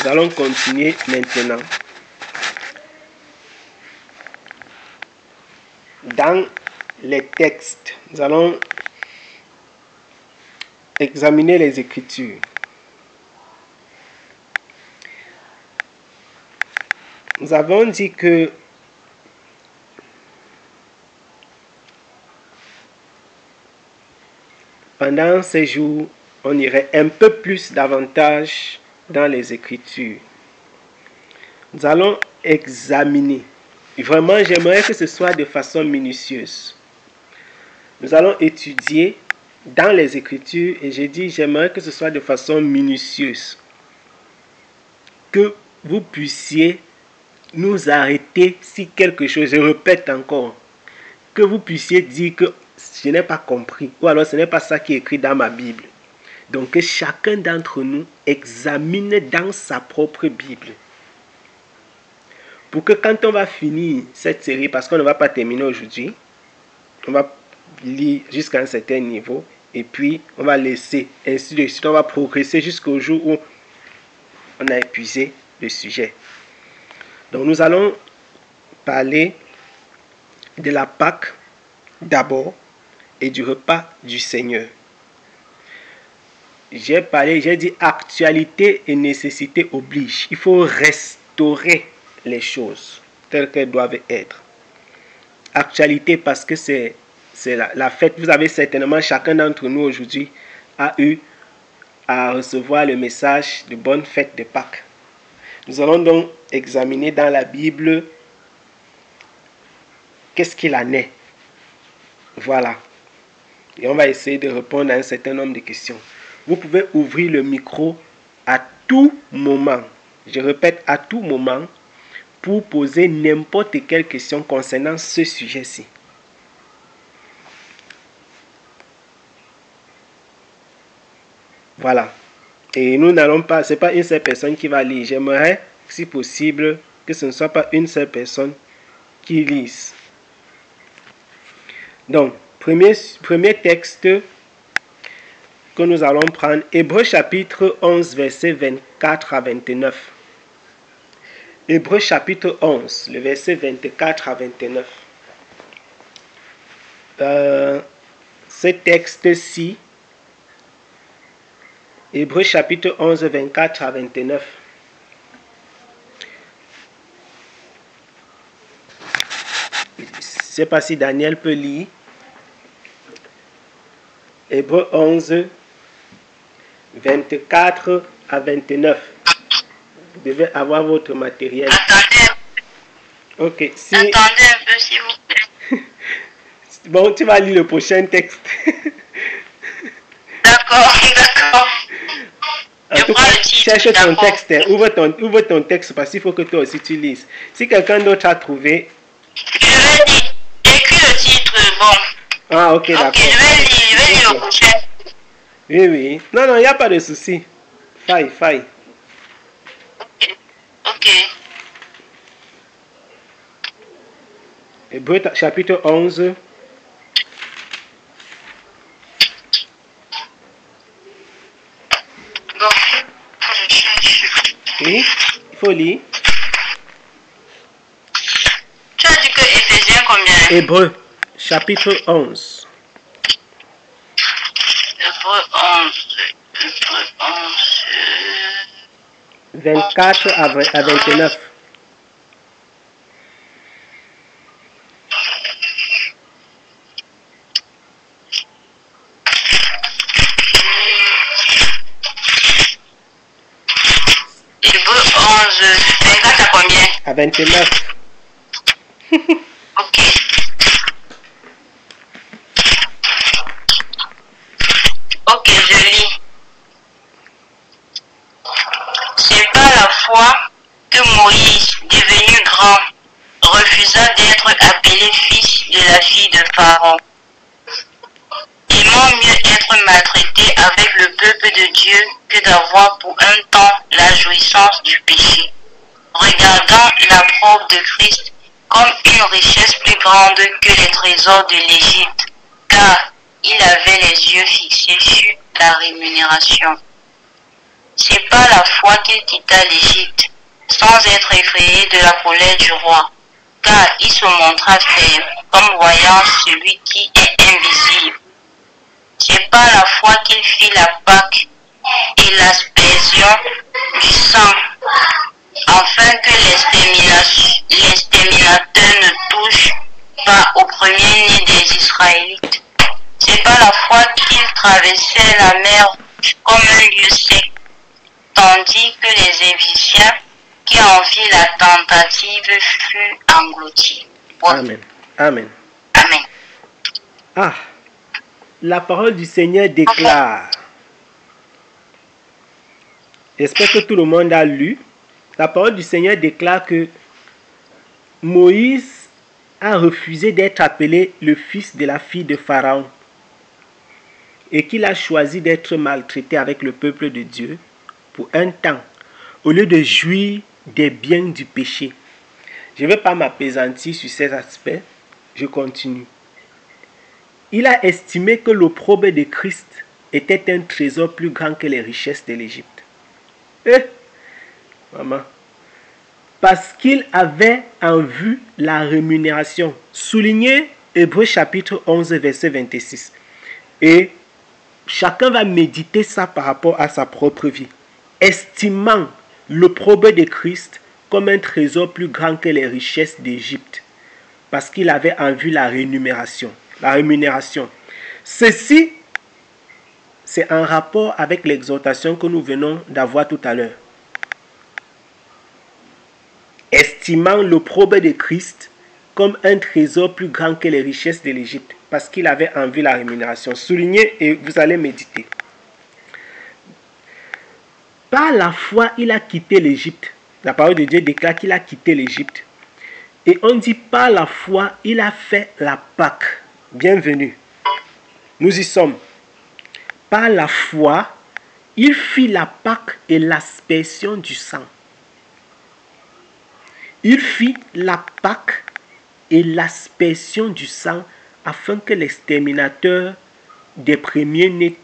Nous allons continuer maintenant. Dans les textes, nous allons examiner les Écritures. Nous avons dit que pendant ces jours, on irait un peu plus davantage dans les Écritures. Nous allons examiner. Vraiment, j'aimerais que ce soit de façon minutieuse. Nous allons étudier dans les Écritures et j'ai dit, j'aimerais que ce soit de façon minutieuse. Que vous puissiez nous arrêter si quelque chose, je répète encore, que vous puissiez dire que je n'ai pas compris ou alors ce n'est pas ça qui est écrit dans ma Bible. Donc que chacun d'entre nous examine dans sa propre Bible. Pour que quand on va finir cette série, parce qu'on ne va pas terminer aujourd'hui, on va lire jusqu'à un certain niveau et puis on va laisser ainsi de suite, on va progresser jusqu'au jour où on a épuisé le sujet. Donc nous allons parler de la Pâque d'abord et du repas du Seigneur. J'ai dit actualité et nécessité oblige. Il faut restaurer les choses telles qu'elles doivent être. Actualité parce que c'est la fête. Vous avez certainement, chacun d'entre nous aujourd'hui a eu à recevoir le message de bonne fête de Pâques. Nous allons donc examiner dans la Bible qu'est-ce qu'il en est. Voilà. Et on va essayer de répondre à un certain nombre de questions. Vous pouvez ouvrir le micro à tout moment. Je répète, à tout moment, pour poser n'importe quelle question concernant ce sujet-ci. Voilà. Et nous n'allons pas, ce n'est pas une seule personne qui va lire. J'aimerais, si possible, que ce ne soit pas une seule personne qui lise. Donc, premier texte que nous allons prendre, Hébreux chapitre 11, versets 24 à 29. Hébreux chapitre 11, le verset 24 à 29. Ce texte-ci, Hébreux chapitre 11, 24 à 29. Je ne sais pas si Daniel peut lire. Hébreux 11, 24 à 29. Vous devez avoir votre matériel. Attendez. Ok. Si... Attendez un peu, s'il vous plaît. Bon, tu vas lire le prochain texte. D'accord, d'accord. En tout cas, cherche ton texte. Ouvre ton texte parce qu'il faut que toi aussi tu lises. Si quelqu'un d'autre a trouvé... Je vais lire. Écris le titre, bon. Ah, ok, d'accord. Ok, je vais lire le prochain. Oui, oui. Non, non, il n'y a pas de souci. Faille. Ok. Hébreux chapitre 11. Bon, je cherche. Oui, il faut lire. Tu as dit que Éphésiens combien? Hébreux chapitre 11. Hébreux 11. Hébreux 11. 24 à 29. Hébreux 11. 24 à combien? À 29. Ok. Ok, je lis. C'est par la foi que Moïse, devenu grand, refusa d'être appelé fils de la fille de Pharaon, aimant mieux être maltraité avec le peuple de Dieu que d'avoir pour un temps la jouissance du péché, regardant la preuve de Christ comme une richesse plus grande que les trésors de l'Égypte, car il avait les yeux fixés sur la rémunération. C'est par la foi qu'il quitta l'Égypte, sans être effrayé de la colère du roi, car il se montra ferme, comme voyant celui qui est invisible. C'est par la foi qu'il fit la Pâque et l'aspersion du sang, afin que l'exterminateur ne touche pas au premier-né des Israélites. C'est par la foi qu'il traversait la mer comme un lieu sec, tandis que les Égyptiens qui en firent la tentative furent engloutis. Amen. Amen. Amen. Ah, la parole du Seigneur déclare. J'espère que tout le monde a lu. La parole du Seigneur déclare que Moïse a refusé d'être appelé le fils de la fille de Pharaon et qu'il a choisi d'être maltraité avec le peuple de Dieu pour un temps, au lieu de jouir des biens du péché. Je ne vais pas m'appesantir sur ces aspects, je continue. Il a estimé que l'opprobre de Christ était un trésor plus grand que les richesses de l'Égypte. Maman. Parce qu'il avait en vue la rémunération. Soulignez Hébreux chapitre 11, verset 26. Et chacun va méditer ça par rapport à sa propre vie. Estimant l'opprobre de Christ comme un trésor plus grand que les richesses d'Égypte. Parce qu'il avait en vue la rémunération. La rémunération. Ceci, c'est en rapport avec l'exhortation que nous venons d'avoir tout à l'heure. Estimant l'opprobre de Christ comme un trésor plus grand que les richesses de l'Égypte, parce qu'il avait en vue la rémunération. Soulignez et vous allez méditer. Par la foi, il a quitté l'Égypte. La parole de Dieu déclare qu'il a quitté l'Égypte. Et on dit par la foi, il a fait la Pâque. Bienvenue. Nous y sommes. Par la foi, il fit la Pâque et l'aspersion du sang. Il fit la Pâque et l'aspersion du sang afin que l'exterminateur des premiers-nés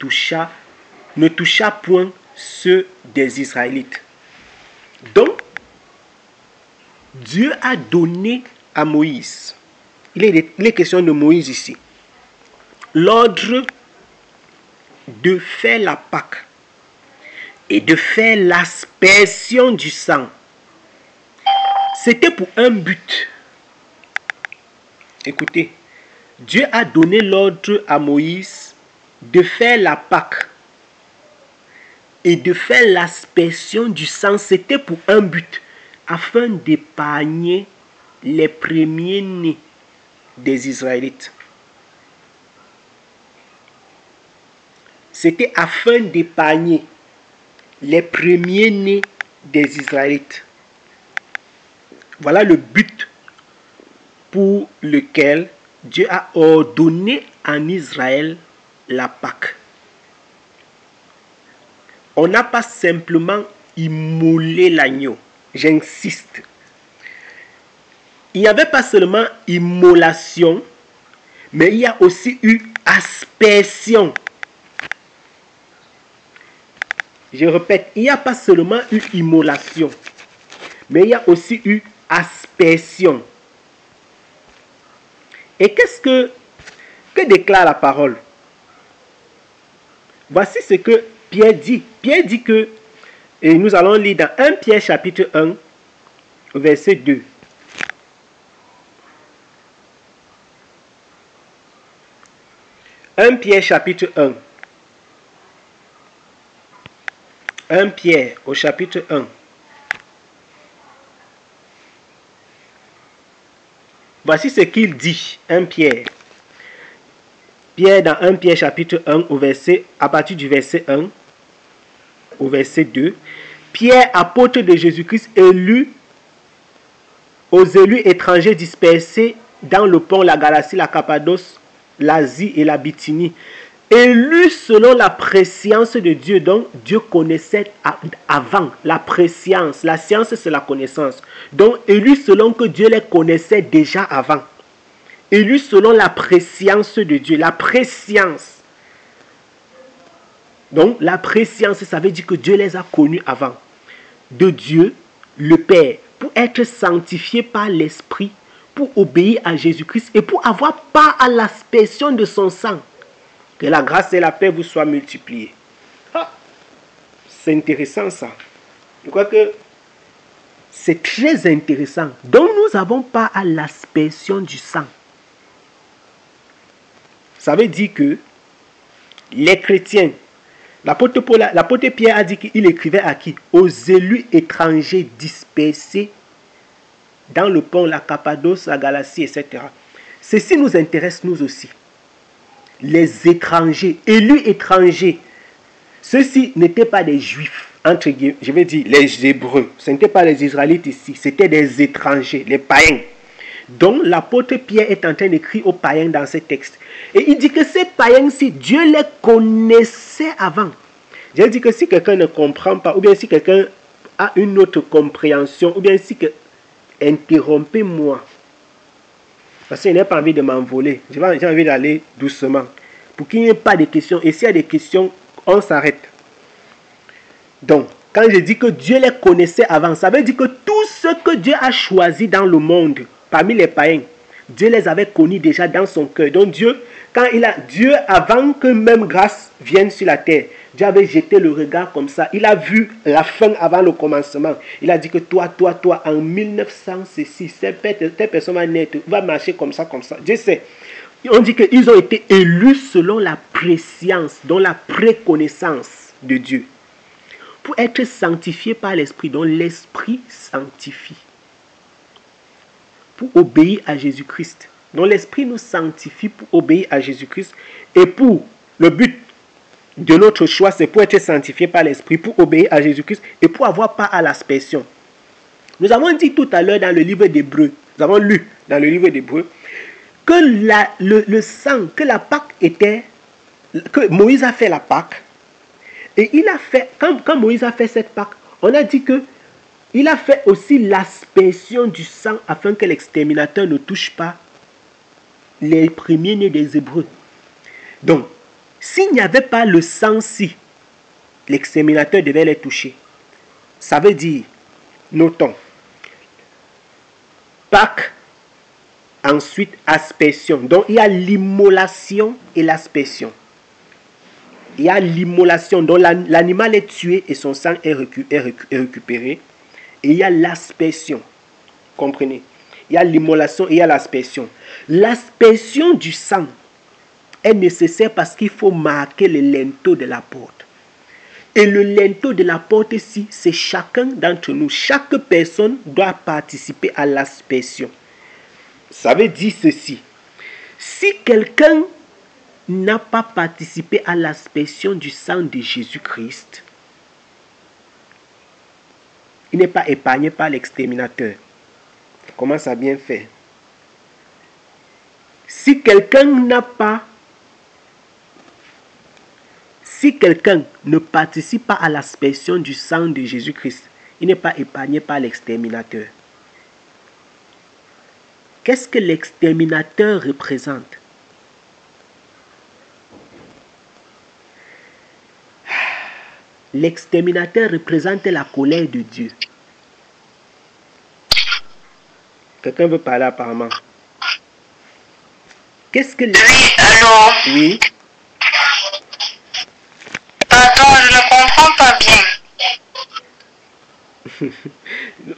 ne toucha point ceux des Israélites. Donc, Dieu a donné à Moïse, il est question de Moïse ici, l'ordre de faire la Pâque et de faire l'aspersion du sang. C'était pour un but. Écoutez, Dieu a donné l'ordre à Moïse de faire la Pâque et de faire l'aspersion du sang. C'était pour un but, afin d'épargner les premiers-nés des Israélites. C'était afin d'épargner les premiers-nés des Israélites. Voilà le but pour lequel Dieu a ordonné en Israël la Pâque. On n'a pas simplement immolé l'agneau. J'insiste. Il n'y avait pas seulement immolation, mais il y a aussi eu aspersion. Je répète, il n'y a pas seulement eu immolation, mais il y a aussi eu aspersion. Et que déclare la parole? Voici ce que Pierre dit. Pierre dit que, et nous allons lire dans 1 Pierre chapitre 1, verset 2. « 1 Pierre chapitre 1. 1 Pierre au chapitre 1. Voici ce qu'il dit, 1 Pierre. Pierre dans 1 Pierre chapitre 1 à partir du verset 1 au verset 2. Pierre, apôtre de Jésus-Christ, élu aux élus étrangers dispersés dans le Pont, la Galatie, la Cappadoce, l'Asie et la Bithynie, élu selon la préscience de Dieu, dont Dieu connaissait avant. La préscience, la science c'est la connaissance. Donc élu selon que Dieu les connaissait déjà avant. Élu selon la préscience de Dieu, la préscience. Donc la préscience, ça veut dire que Dieu les a connus avant. de Dieu, le Père, pour être sanctifié par l'Esprit, pour obéir à Jésus-Christ et pour avoir part à l'aspersion de son sang. Que la grâce et la paix vous soient multipliées. Ah, c'est intéressant ça. Je crois que c'est très intéressant. Donc nous avons part à l'aspersion du sang. Ça veut dire que les chrétiens, l'apôtre Pierre a dit qu'il écrivait à qui? Aux élus étrangers dispersés dans le pont, la Cappadoce, la Galatie, etc. Ceci nous intéresse nous aussi. Les étrangers, élus étrangers. Ceux-ci n'étaient pas des juifs, entre guillemets, je vais dire les hébreux. Ce n'étaient pas les israélites ici, c'était des étrangers, les païens. Donc l'apôtre Pierre est en train d'écrire aux païens dans ce texte. Et il dit que ces païens-ci, Dieu les connaissait avant. Je dis que si quelqu'un ne comprend pas, ou bien si quelqu'un a une autre compréhension, ou bien si interrompez-moi. Parce que je n'ai pas envie de m'envoler. J'ai envie d'aller doucement. Pour qu'il n'y ait pas de questions. Et s'il y a des questions, on s'arrête. Donc, quand je dis que Dieu les connaissait avant, ça veut dire que tout ce que Dieu a choisi dans le monde, parmi les païens, Dieu les avait connus déjà dans son cœur. Donc Dieu, avant que même grâce vienne sur la terre, Dieu avait jeté le regard comme ça. Il a vu la fin avant le commencement. Il a dit que toi, en 1906, cette personne va naître, va marcher comme ça. Dieu sait. On dit qu'ils ont été élus selon la préscience, donc la préconnaissance de Dieu. Pour être sanctifiés par l'Esprit, dont l'Esprit sanctifie. Pour obéir à Jésus-Christ. Donc l'Esprit nous sanctifie pour obéir à Jésus-Christ. Et pour le but de notre choix, c'est pour être sanctifié par l'Esprit, pour obéir à Jésus-Christ et pour avoir part à l'aspersion. Nous avons dit tout à l'heure dans le livre d'Hébreux, nous avons lu dans le livre d'Hébreux, que le sang, que la Pâque était, que Moïse a fait la Pâque, et il a fait, quand Moïse a fait cette Pâque, on a dit que il a fait aussi l'aspersion du sang afin que l'exterminateur ne touche pas les premiers-nés des Hébreux. Donc, s'il n'y avait pas le sang-ci, l'exterminateur devait les toucher. Ça veut dire, notons, Pâques, ensuite aspersion. Donc, il y a l'immolation et l'aspersion. Il y a l'immolation, donc l'animal est tué et son sang est récupéré. Et il y a l'aspersion. Comprenez? Il y a l'immolation et il y a l'aspersion. L'aspersion du sang est nécessaire parce qu'il faut marquer le linteau de la porte. Et le linteau de la porte ici, c'est chacun d'entre nous. Chaque personne doit participer à l'aspersion. Ça veut dire ceci. Si quelqu'un n'a pas participé à l'aspersion du sang de Jésus-Christ, il n'est pas épargné par l'exterminateur. Comment ça bien fait? Si quelqu'un ne participe pas à l'aspersion du sang de Jésus-Christ, il n'est pas épargné par l'exterminateur. Qu'est-ce que l'exterminateur représente? L'exterminateur représente la colère de Dieu. Quelqu'un veut parler apparemment. Qu'est-ce que... Oui, allô? Oui. Pardon, je ne comprends pas bien.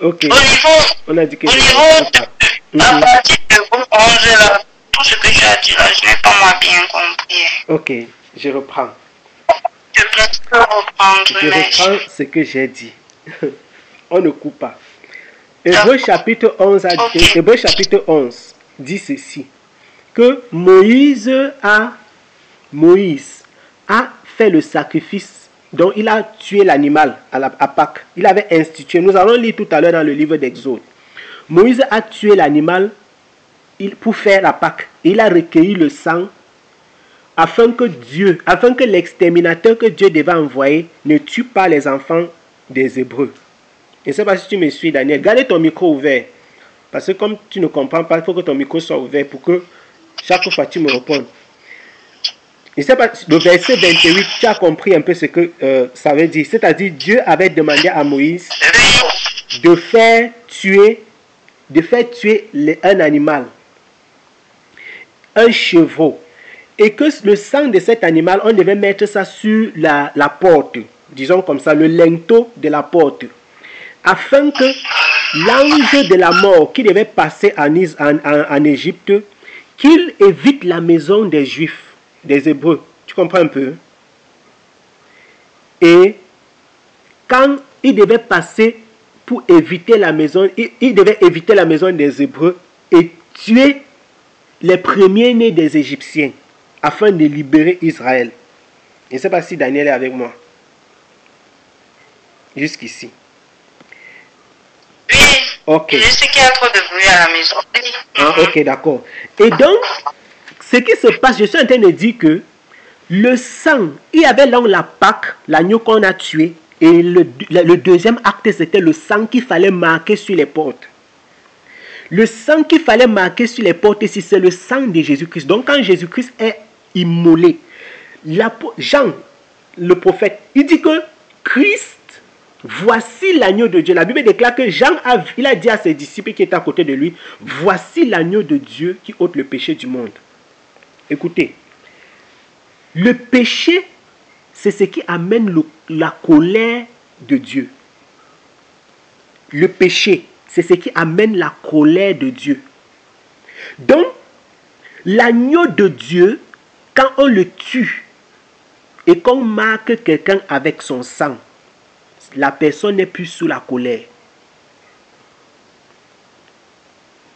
Ok. On a dit que... à partir de 11 là, tout ce que tu as dit là, je n'ai pas moi bien compris. Ok, je reprends. Je peux reprendre, Je reprends ce que j'ai dit. On ne coupe pas. Hébreux chapitre 11 dit ceci. Que Moïse a fait le sacrifice. Donc il a tué l'animal à Pâques. Il avait institué. Nous allons lire tout à l'heure dans le livre d'Exode. Moïse a tué l'animal pour faire la Pâque. Il a recueilli le sang afin que l'exterminateur que Dieu devait envoyer ne tue pas les enfants des Hébreux. Je ne sais pas si tu me suis, Daniel. Gardez ton micro ouvert. Parce que comme tu ne comprends pas, il faut que ton micro soit ouvert pour que chaque fois tu me répondes. Je ne sais pas, le verset 28, tu as compris un peu ce que ça veut dire. C'est-à-dire, Dieu avait demandé à Moïse... Oui, de faire tuer un animal, un chevreau, et que le sang de cet animal, on devait mettre ça sur la porte, disons comme ça, le linteau de la porte, afin que l'ange de la mort qui devait passer en Égypte, qu'il évite la maison des Juifs, des Hébreux. Tu comprends un peu? Et quand il devait passer pour éviter la maison, il devait éviter la maison des Hébreux et tuer les premiers-nés des Égyptiens afin de libérer Israël. Je ne sais pas si Daniel est avec moi. Jusqu'ici. Oui. Ok. Je sais qu'il y a trop de bruit à la maison. Ah, ok, d'accord. Et donc, ce qui se passe, je suis en train de dire que le sang, il y avait là la Pâque, l'agneau qu'on a tué, et le deuxième acte, c'était le sang qu'il fallait marquer sur les portes. Le sang qu'il fallait marquer sur les portes ici, c'est le sang de Jésus-Christ. Donc, quand Jésus-Christ est immolé, Jean, le prophète, il dit que Christ, voici l'agneau de Dieu. La Bible déclare que Jean il a dit à ses disciples qui étaient à côté de lui, voici l'agneau de Dieu qui ôte le péché du monde. Écoutez, le péché, c'est ce qui amène la colère de Dieu. Le péché, c'est ce qui amène la colère de Dieu. Donc, l'agneau de Dieu, quand on le tue et qu'on marque quelqu'un avec son sang, la personne n'est plus sous la colère.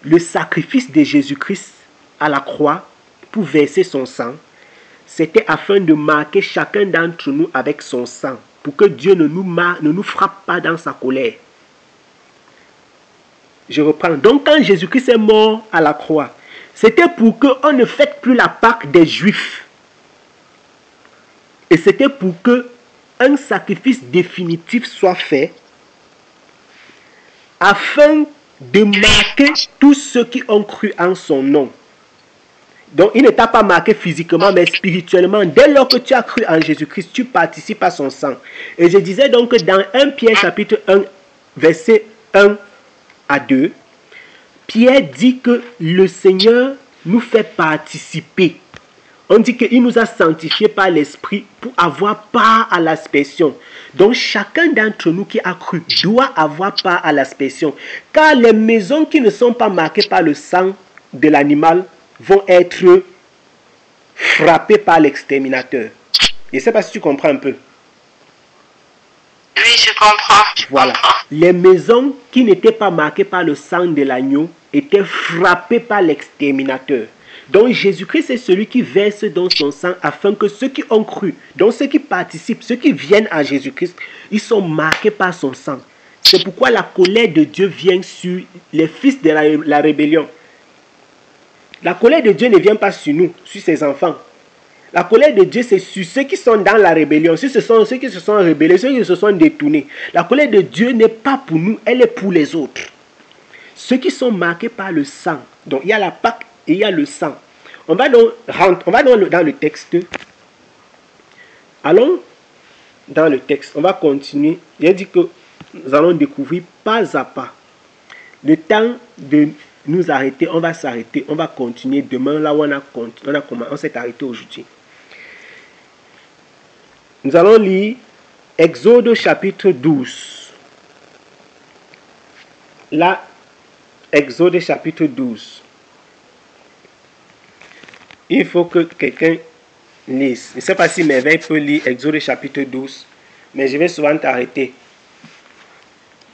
Le sacrifice de Jésus-Christ à la croix pour verser son sang, c'était afin de marquer chacun d'entre nous avec son sang, pour que Dieu ne nous frappe pas dans sa colère. Je reprends. Donc quand Jésus-Christ est mort à la croix, c'était pour qu'on ne fête plus la Pâque des Juifs. Et c'était pour que un sacrifice définitif soit fait afin de marquer tous ceux qui ont cru en son nom. Donc, il ne t'a pas marqué physiquement, mais spirituellement. Dès lors que tu as cru en Jésus-Christ, tu participes à son sang. Et je disais donc que dans 1 Pierre chapitre 1, verset 1 à 2, Pierre dit que le Seigneur nous fait participer. On dit qu'il nous a sanctifiés par l'Esprit pour avoir part à l'aspersion. Donc chacun d'entre nous qui a cru doit avoir part à l'aspersion. Car les maisons qui ne sont pas marquées par le sang de l'animal vont être frappées par l'exterminateur. Je ne sais pas si tu comprends un peu. Oui, je comprends. Voilà. Les maisons qui n'étaient pas marquées par le sang de l'agneau étaient frappées par l'exterminateur. Donc Jésus-Christ est celui qui verse dans son sang afin que ceux qui ont cru, donc ceux qui participent, ceux qui viennent à Jésus-Christ, ils sont marqués par son sang. C'est pourquoi la colère de Dieu vient sur les fils de la rébellion. La colère de Dieu ne vient pas sur nous, sur ses enfants. La colère de Dieu, c'est sur ceux qui sont dans la rébellion, sur ceux qui se sont rebellés, ceux qui se sont détournés. La colère de Dieu n'est pas pour nous, elle est pour les autres. Ceux qui sont marqués par le sang. Donc il y a la Pâque et il y a le sang. On va dans le texte. Allons dans le texte. On va continuer. Il a dit que nous allons découvrir pas à pas. Le temps de nous arrêter, on va s'arrêter. On va continuer demain là où on s'est arrêté aujourd'hui. Nous allons lire Exode chapitre 12. Là, Exode chapitre 12. Il faut que quelqu'un lise. Je ne sais pas si Merveille peut lire Exode chapitre 12, mais je vais souvent t'arrêter.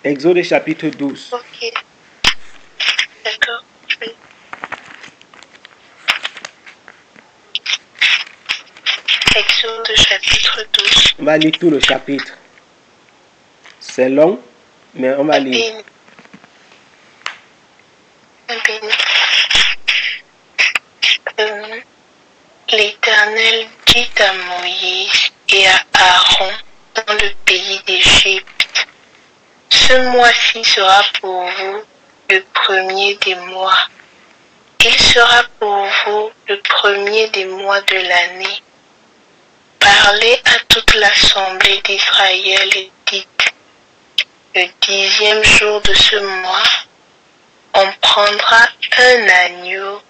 Exode chapitre 12. Ok. D'accord. Exode chapitre 12. On va lire tout le chapitre. C'est long, mais on va lire. L'Éternel dit à Moïse et à Aaron dans le pays d'Égypte, ce mois-ci sera pour vous le premier des mois. Il sera pour vous le premier des mois de l'année. Parlez à toute l'assemblée d'Israël et dites, Le 10e jour de ce mois, on prendra un agneau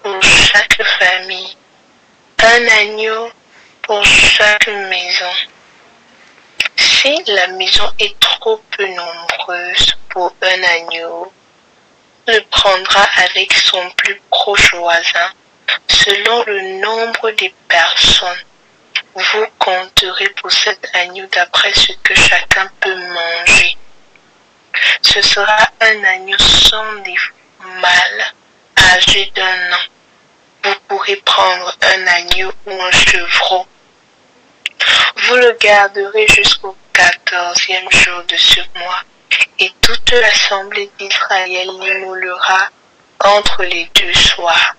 pour chaque famille, un agneau pour chaque maison. Si la maison est trop peu nombreuse pour un agneau, on le prendra avec son plus proche voisin, selon le nombre des personnes. Vous compterez pour cet agneau d'après ce que chacun peut manger. Ce sera un agneau sans défaut, mâle, âgé d'1 an. Vous pourrez prendre un agneau ou un chevreau. Vous le garderez jusqu'au 14e jour de ce mois, et toute l'assemblée d'Israël l'immolera entre les 2 soirs.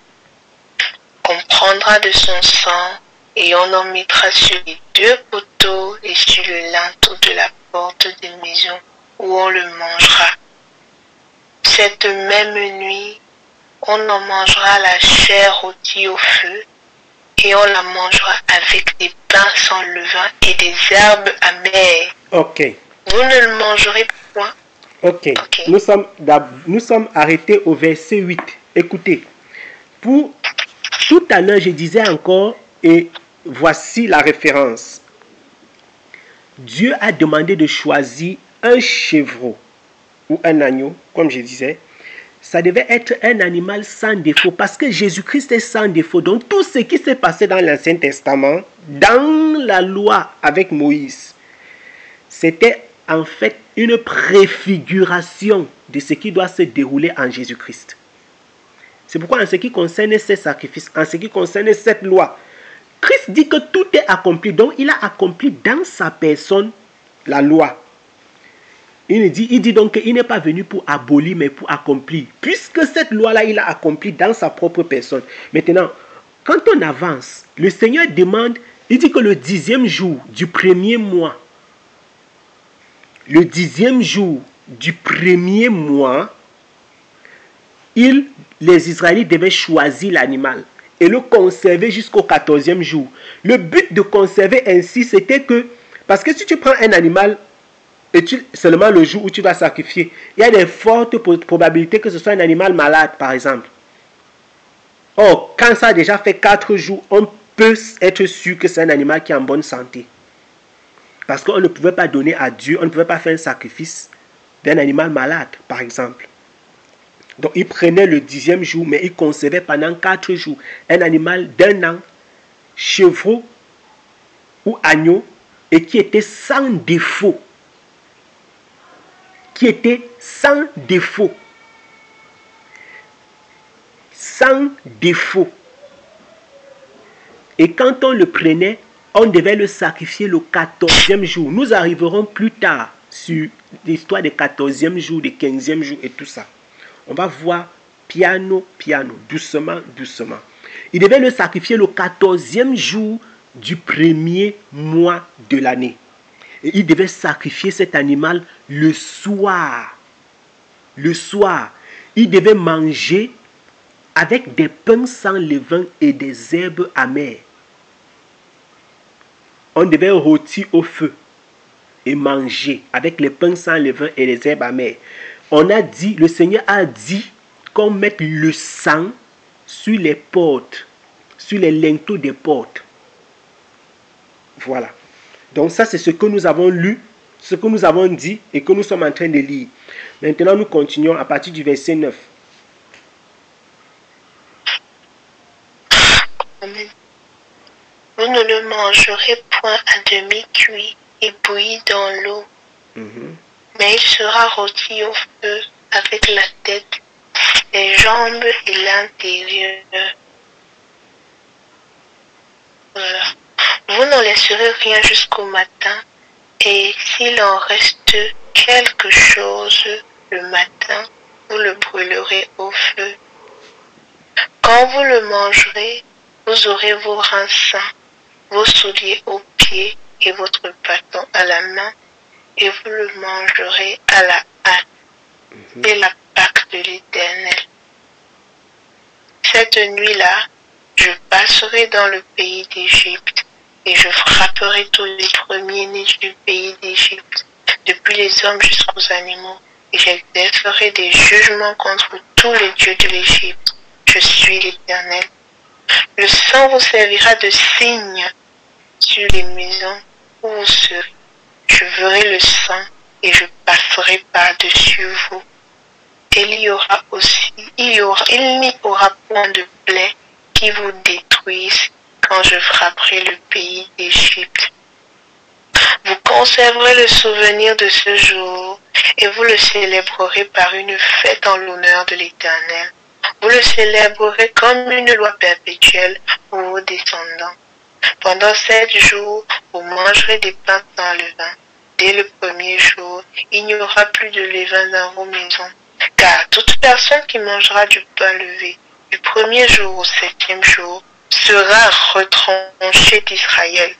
On prendra de son sang et on en mettra sur les 2 poteaux et sur le linteau de la porte des maisons où on le mangera. Cette même nuit, on en mangera la chair rôtie au feu et on la mangera avec des pains sans levain et des herbes amères. Ok. Vous ne le mangerez point. Ok. Nous sommes arrêtés au verset 8. Écoutez, pour tout à l'heure, je disais encore, et voici la référence. Dieu a demandé de choisir un chevreau ou un agneau, comme je disais. Ça devait être un animal sans défaut, parce que Jésus-Christ est sans défaut. Donc tout ce qui s'est passé dans l'Ancien Testament, dans la loi avec Moïse, c'était en fait une préfiguration de ce qui doit se dérouler en Jésus-Christ. C'est pourquoi en ce qui concerne ces sacrifices, en ce qui concerne cette loi, Christ dit que tout est accompli. Donc il a accompli dans sa personne la loi. Il dit donc qu'il n'est pas venu pour abolir, mais pour accomplir. Puisque cette loi-là, il a accompli dans sa propre personne. Maintenant, quand on avance, le Seigneur demande, il dit que le 10e jour du premier mois, le 10e jour du premier mois, les Israélites devaient choisir l'animal et le conserver jusqu'au 14e jour. Le but de conserver ainsi, c'était que, parce que si tu prends un animal, et seulement le jour où tu vas sacrifier, il y a de fortes probabilités que ce soit un animal malade, par exemple. Or, quand ça a déjà fait 4 jours, on peut être sûr que c'est un animal qui est en bonne santé. Parce qu'on ne pouvait pas donner à Dieu, on ne pouvait pas faire un sacrifice d'un animal malade, par exemple. Donc, il prenait le 10e jour, mais il conservait pendant 4 jours un animal d'1 an, chevreau ou agneau, et qui était sans défaut. Qui était sans défaut. Sans défaut. Et quand on le prenait, on devait le sacrifier le 14e jour. Nous arriverons plus tard sur l'histoire des 14e jour, des 15e jour et tout ça. On va voir piano, doucement. Il devait le sacrifier le 14e jour du premier mois de l'année. Et il devait sacrifier cet animal le soir. Le soir, il devait manger avec des pains sans levain et des herbes amères. On devait rôtir au feu et manger avec les pains sans levain et les herbes amères. Le Seigneur a dit qu'on mette le sang sur les portes, sur les linteaux des portes. Voilà. Donc ça, c'est ce que nous avons lu, ce que nous avons dit et que nous sommes en train de lire. Maintenant, nous continuons à partir du verset 9. Amen. Vous ne le mangerez point à demi cuit et bouilli dans l'eau, mais il sera rôti au feu avec la tête, les jambes et l'intérieur. Voilà. Vous n'en laisserez rien jusqu'au matin, et s'il en reste quelque chose le matin, vous le brûlerez au feu. Quand vous le mangerez, vous aurez vos reins sains, vos souliers aux pieds et votre bâton à la main, et vous le mangerez à la hâte. C'est la Pâque de l'Éternel. Cette nuit-là, je passerai dans le pays d'Égypte, et je frapperai tous les premiers-nés du pays d'Égypte, depuis les hommes jusqu'aux animaux, et j'exercerai des jugements contre tous les dieux de l'Égypte. Je suis l'Éternel. Le sang vous servira de signe sur les maisons où vous serez. Je verrai le sang et je passerai par-dessus vous. Il n'y aura point de plaie qui vous détruise quand je frapperai le pays d'Égypte. Vous conserverez le souvenir de ce jour et vous le célébrerez par une fête en l'honneur de l'Éternel. Vous le célébrerez comme une loi perpétuelle pour vos descendants. Pendant 7 jours, vous mangerez des pains sans levain. Dès le premier jour, il n'y aura plus de levain dans vos maisons. Car toute personne qui mangera du pain levé du premier jour au 7e jour sera retranchée d'Israël.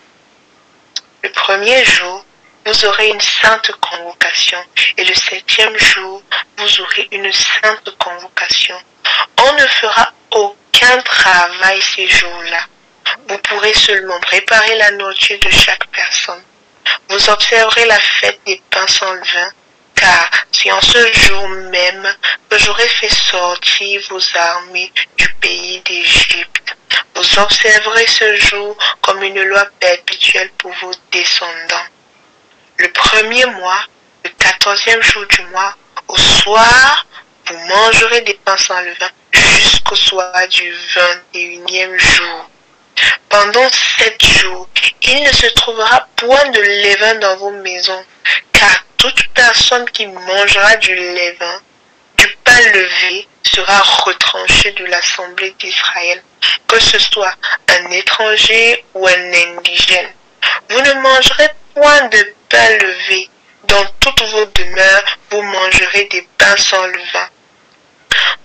Le premier jour, vous aurez une sainte convocation et le 7e jour, vous aurez une sainte convocation. On ne fera aucun travail ces jours-là. Vous pourrez seulement préparer la nourriture de chaque personne. Vous observerez la fête des pains sans levain, car c'est en ce jour même que j'aurai fait sortir vos armées du pays d'Égypte. Vous observerez ce jour comme une loi perpétuelle pour vos descendants. Le premier mois, le 14e jour du mois, au soir, vous mangerez des pains sans levain jusqu'au soir du 21e jour. Pendant 7 jours, il ne se trouvera point de levain dans vos maisons, car toute personne qui mangera du levain, du pain levé, sera retranchée de l'assemblée d'Israël, que ce soit un étranger ou un indigène. Vous ne mangerez point de pain levé. Dans toutes vos demeures, vous mangerez des pains sans levain.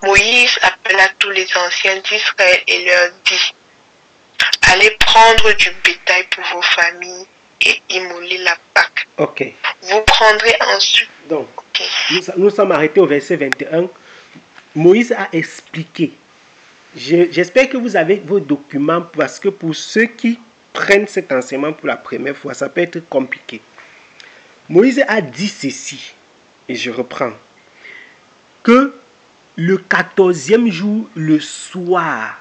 Moïse appela tous les anciens d'Israël et leur dit: allez prendre du bétail pour vos familles et immoler la Pâque. Ok. Vous prendrez ensuite... Donc, nous sommes arrêtés au verset 21. Moïse a expliqué. J'espère que vous avez vos documents, parce que pour ceux qui prennent cet enseignement pour la première fois, ça peut être compliqué. Moïse a dit ceci, et je reprends, que le 14e jour, le soir,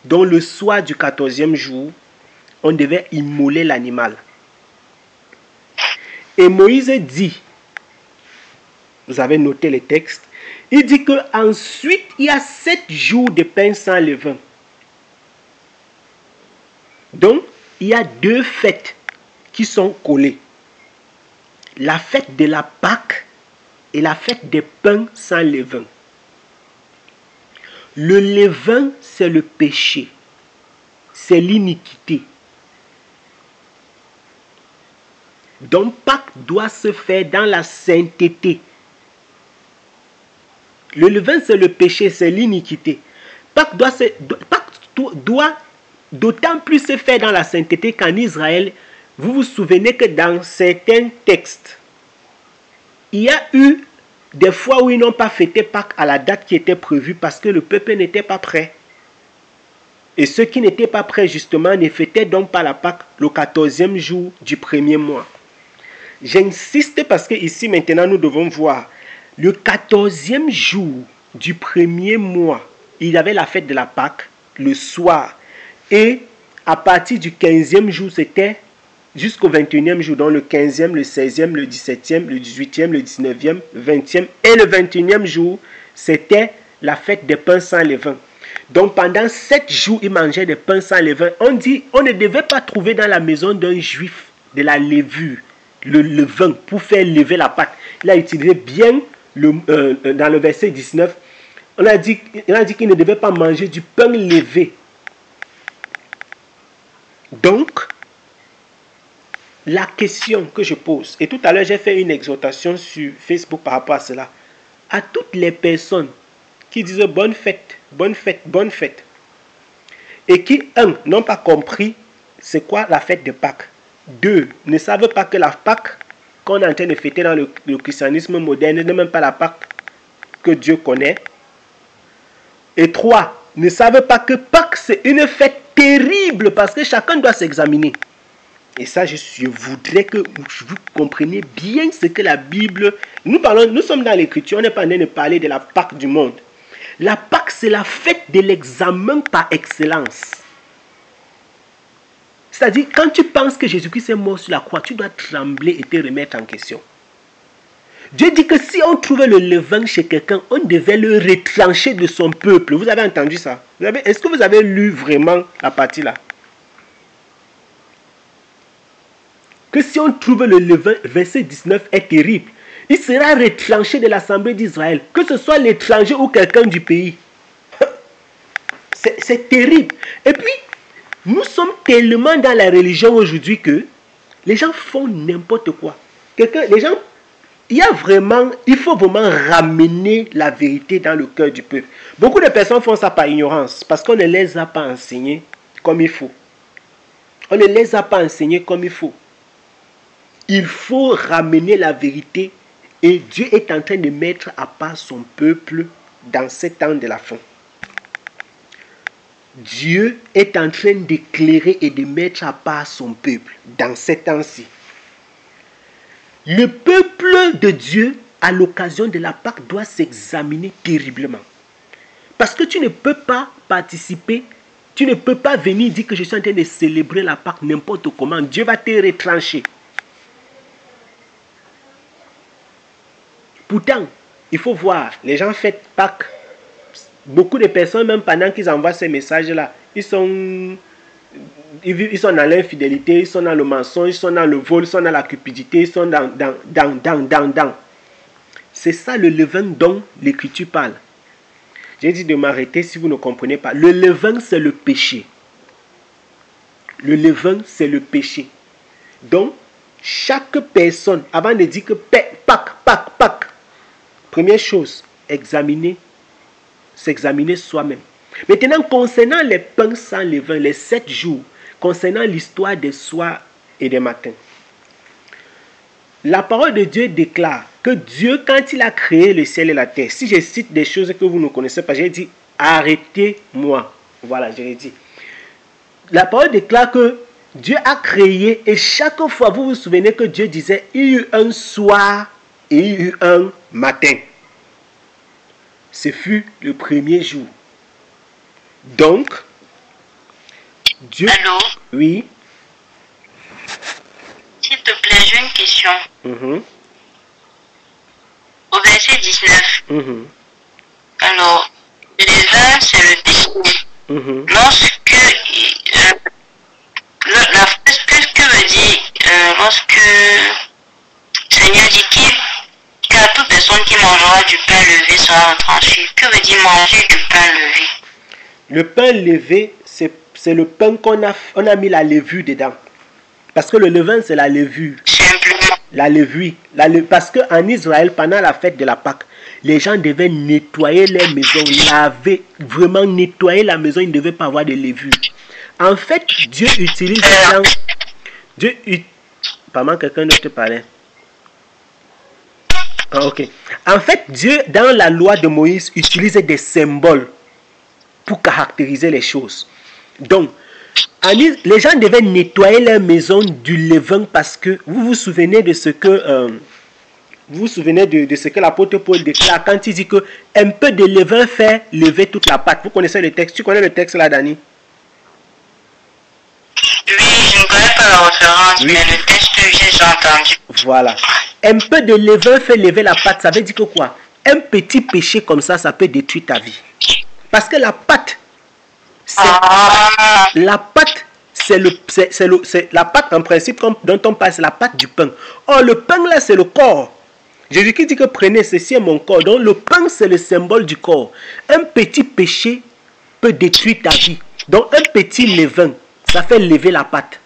donc le soir du 14e jour, on devait immoler l'animal. Et Moïse dit, vous avez noté les textes, il dit qu'ensuite, il y a 7 jours de pain sans levain. Donc, il y a 2 fêtes qui sont collées. La fête de la Pâque et la fête des pains sans levain. Le levain, c'est le péché. C'est l'iniquité. Donc, Pâques doit se faire dans la sainteté. Le levain, c'est le péché, c'est l'iniquité. Pâques doit d'autant plus se faire dans la sainteté qu'en Israël, vous vous souvenez que dans certains textes, il y a eu des fois où ils n'ont pas fêté Pâques à la date qui était prévue parce que le peuple n'était pas prêt. Et ceux qui n'étaient pas prêts, justement, ne fêtaient donc pas la Pâque le 14e jour du premier mois. J'insiste parce que ici, maintenant, nous devons voir. Le 14e jour du premier mois, il y avait la fête de la Pâque, le soir. Et à partir du 15e jour, c'était jusqu'au 21e jour, donc le 15e, le 16e, le 17e, le 18e, le 19e, le 20e et le 21e jour, c'était la fête des pains sans levain. Donc pendant 7 jours, ils mangeaient des pains sans levain. On dit, on ne devait pas trouver dans la maison d'un juif de la levure, le levain, pour faire lever la pâte. Il a utilisé bien, dans le verset 19, il a dit qu'il ne devait pas manger du pain levé. Donc, la question que je pose, et tout à l'heure j'ai fait une exhortation sur Facebook par rapport à cela, à toutes les personnes qui disent bonne fête, bonne fête, bonne fête, et qui, 1, n'ont pas compris c'est quoi la fête de Pâques, 2, ne savent pas que la Pâque qu'on est en train de fêter dans le christianisme moderne n'est même pas la Pâque que Dieu connaît, et 3, ne savent pas que Pâques c'est une fête terrible parce que chacun doit s'examiner. Et ça, je voudrais que vous compreniez bien ce que la Bible... Nous sommes dans l'Écriture, on n'est pas en train de parler de la Pâque du monde. La Pâque, c'est la fête de l'examen par excellence. C'est-à-dire, quand tu penses que Jésus-Christ est mort sur la croix, tu dois trembler et te remettre en question. Dieu dit que si on trouvait le levain chez quelqu'un, on devait le retrancher de son peuple. Vous avez entendu ça? Est-ce que vous avez lu vraiment la partie là? Que si on trouve le levain, verset 19 est terrible. Il sera retranché de l'assemblée d'Israël, que ce soit l'étranger ou quelqu'un du pays. C'est terrible. Et puis, nous sommes tellement dans la religion aujourd'hui que les gens font n'importe quoi. Il faut vraiment ramener la vérité dans le cœur du peuple. Beaucoup de personnes font ça par ignorance, parce qu'on ne les a pas enseignés comme il faut. On ne les a pas enseignés comme il faut. Il faut ramener la vérité et Dieu est en train de mettre à part son peuple dans ce temps de la fin. Dieu est en train d'éclairer et de mettre à part son peuple dans ce temps-ci. Le peuple de Dieu, à l'occasion de la Pâque, doit s'examiner terriblement. Parce que tu ne peux pas participer, tu ne peux pas venir dire que je suis en train de célébrer la Pâque n'importe comment. Dieu va te retrancher. Pourtant, il faut voir, les gens fêtent Pâques. Beaucoup de personnes, même pendant qu'ils envoient ces messages-là, ils sont dans l'infidélité, ils sont dans le mensonge, ils sont dans le vol, ils sont dans la cupidité, ils sont dans. C'est ça le levain dont l'Écriture parle. J'ai dit de m'arrêter si vous ne comprenez pas. Le levain, c'est le péché. Le levain, c'est le péché. Donc, chaque personne, avant de dire que Pâques, première chose, s'examiner soi-même. Maintenant, concernant les pains sans levain, les 7 jours, concernant l'histoire des soirs et des matins, la parole de Dieu déclare que Dieu, quand il a créé le ciel et la terre, si je cite des choses que vous ne connaissez pas, j'ai dit, arrêtez-moi. Voilà, j'ai dit. La parole déclare que Dieu a créé et chaque fois, vous vous souvenez que Dieu disait, il y eut un soir et il y eut un matin. Ce fut le premier jour. Donc, Dieu... Allô? Oui. S'il te plaît, j'ai une question. Au verset 19. Alors, les vins, c'est le péché. Lorsque... la phrase, qu'est-ce que veut dire lorsque Seigneur dit qu'à toute personne qui mangera du pain levé sera retranché? Que veut dire manger du pain levé? Le pain levé, c'est le pain qu'on a mis la levure dedans. Parce que le levain, c'est la levure. Simplement. La levure. Parce qu'en Israël, pendant la fête de la Pâque, les gens devaient nettoyer les maisons, laver, vraiment nettoyer la maison, ils ne devaient pas avoir de levure. En fait, Dieu utilise... Pardon, quelqu'un d'autre te parlait. Ah, ok. En fait, Dieu, dans la loi de Moïse, utilisait des symboles pour caractériser les choses. Donc, les gens devaient nettoyer leur maison du levain parce que vous vous souvenez de ce que de ce que l'apôtre Paul déclare quand il dit que un peu de levain fait lever toute la pâte. Vous connaissez le texte? Tu connais le texte là, Dani? Oui, je ne connais pas la référence, mais le texte, j'ai déjà entendu. Voilà. Un peu de levain fait lever la pâte. Ça veut dire que quoi? Un petit péché comme ça peut détruire ta vie. Parce que la pâte, la pâte, c'est la pâte en principe dont on parle, c'est la pâte du pain. Or, le pain là, c'est le corps. Jésus-Christ dit que prenez, ceci est mon corps. Donc, le pain, c'est le symbole du corps. Un petit péché peut détruire ta vie. Donc, un petit levain, ça fait lever la pâte.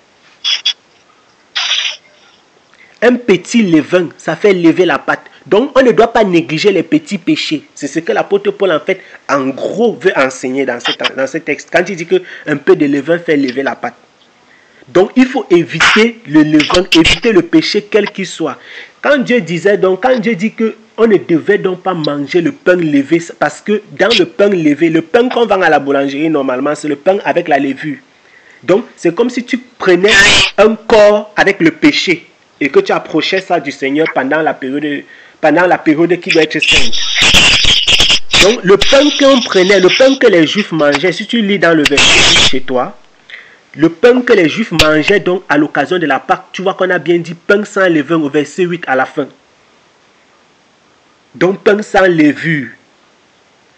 Un petit levain, ça fait lever la pâte. Donc, on ne doit pas négliger les petits péchés. C'est ce que l'apôtre Paul, en fait, en gros, veut enseigner dans ce texte. Quand il dit qu'un peu de levain fait lever la pâte. Donc, il faut éviter le levain, éviter le péché quel qu'il soit. Quand Dieu dit qu'on ne devait donc pas manger le pain levé, parce que dans le pain levé, le pain qu'on vend à la boulangerie, normalement, c'est le pain avec la levure. Donc, c'est comme si tu prenais un corps avec le péché et que tu approchais ça du Seigneur pendant la période qui doit être sainte. Donc, le pain qu'on prenait, le pain que les Juifs mangeaient, si tu lis dans le verset chez toi, le pain que les Juifs mangeaient donc à l'occasion de la Pâque, tu vois qu'on a bien dit pain sans levain au verset 8 à la fin. Donc, pain sans levure.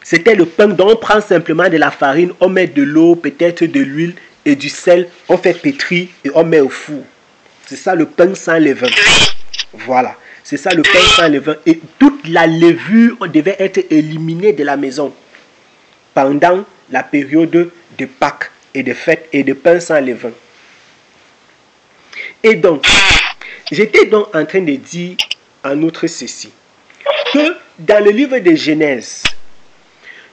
C'était le pain dont on prend simplement de la farine, on met de l'eau, peut-être de l'huile et du sel, on fait pétrir et on met au four. C'est ça le pain sans levain. Voilà, c'est ça le pain sans levain. Et toute la levure devait être éliminée de la maison pendant la période de Pâques et de fêtes et de pain sans levain. Et donc, j'étais donc en train de dire en outre ceci, que dans le livre de Genèse,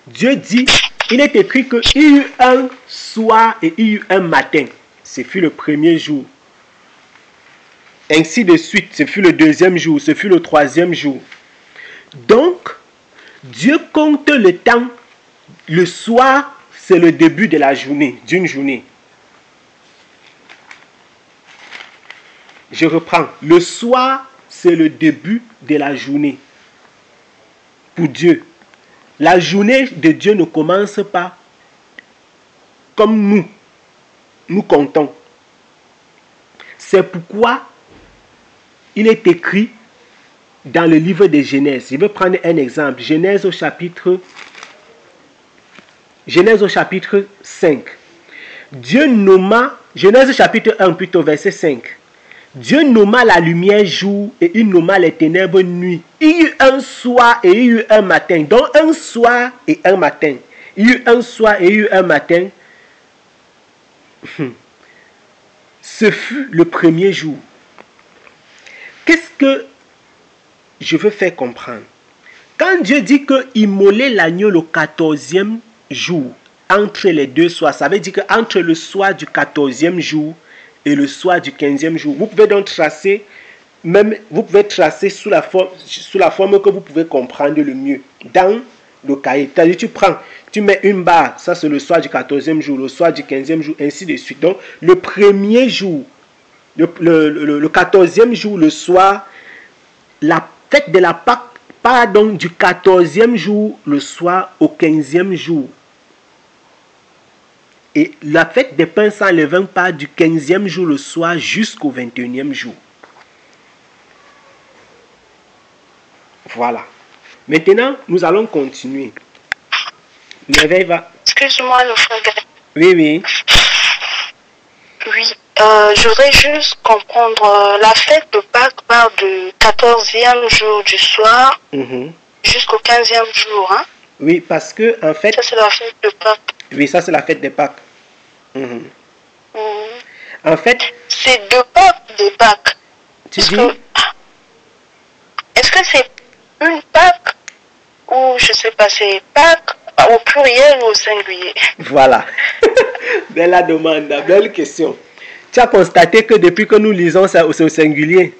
Dieu dit, il est écrit qu'il y eut un soir et il y eut un matin. Ce fut le premier jour. Ainsi de suite, ce fut le deuxième jour, ce fut le troisième jour. Donc, Dieu compte le temps. Le soir, c'est le début de la journée, d'une journée. Je reprends. Le soir, c'est le début de la journée. Pour Dieu. La journée de Dieu ne commence pas comme nous comptons. C'est pourquoi il est écrit dans le livre de Genèse. Je vais prendre un exemple. Genèse au chapitre 5. Dieu nomma, Genèse chapitre 1 plutôt verset 5. Dieu nomma la lumière jour et il nomma les ténèbres nuit. Il y eut un soir et il y eut un matin. Donc un soir et un matin. Il y eut un soir et il y eut un matin. Ce fut le premier jour. Qu'est-ce que je veux faire comprendre? Quand Dieu dit qu'il immolait l'agneau le 14e jour, entre les deux soirs, ça veut dire qu'entre le soir du 14e jour et le soir du 15e jour, vous pouvez donc tracer, sous la forme que vous pouvez comprendre le mieux. Dans le cahier, tu mets une barre, ça c'est le soir du 14e jour, le soir du 15e jour, ainsi de suite. Donc, le premier jour, le 14e jour, le soir, la fête de la Pâque part donc du 14e jour, le soir, au 15e jour. Et la fête des pains sans levain part du 15e jour, le soir, jusqu'au 21e jour. Voilà. Maintenant, nous allons continuer. L'éveil va... Excuse-moi, le frère Gaël. Oui, oui. Oui, je voudrais juste comprendre. La fête de Pâques part du 14e jour du soir jusqu'au 15e jour. Hein? Oui, parce que, en fait... Ça, c'est la fête de Pâques. Oui, ça, c'est la fête des Pâques. En fait... C'est de Pâques, des Pâques. Tu dis... Est-ce que c'est une Pâque ou, je sais pas, c'est Pâques au pluriel ou au singulier? Voilà. Belle demande, belle question. Tu as constaté que depuis que nous lisons ça, c'est au singulier.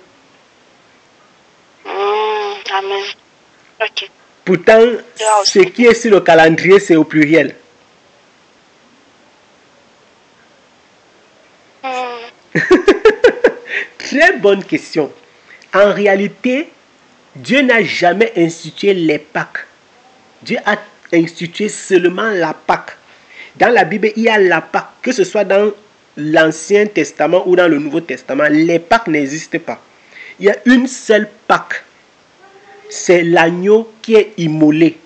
Amen. Ok. Pourtant, ce qui est sur le calendrier, c'est au pluriel. Très bonne question. En réalité, Dieu n'a jamais institué les Pâques. Dieu a institué seulement la Pâque. Dans la Bible, il y a la Pâque, que ce soit dans l'Ancien Testament ou dans le Nouveau Testament. Les Pâques n'existent pas. Il y a une seule Pâque. C'est l'agneau qui est immolé.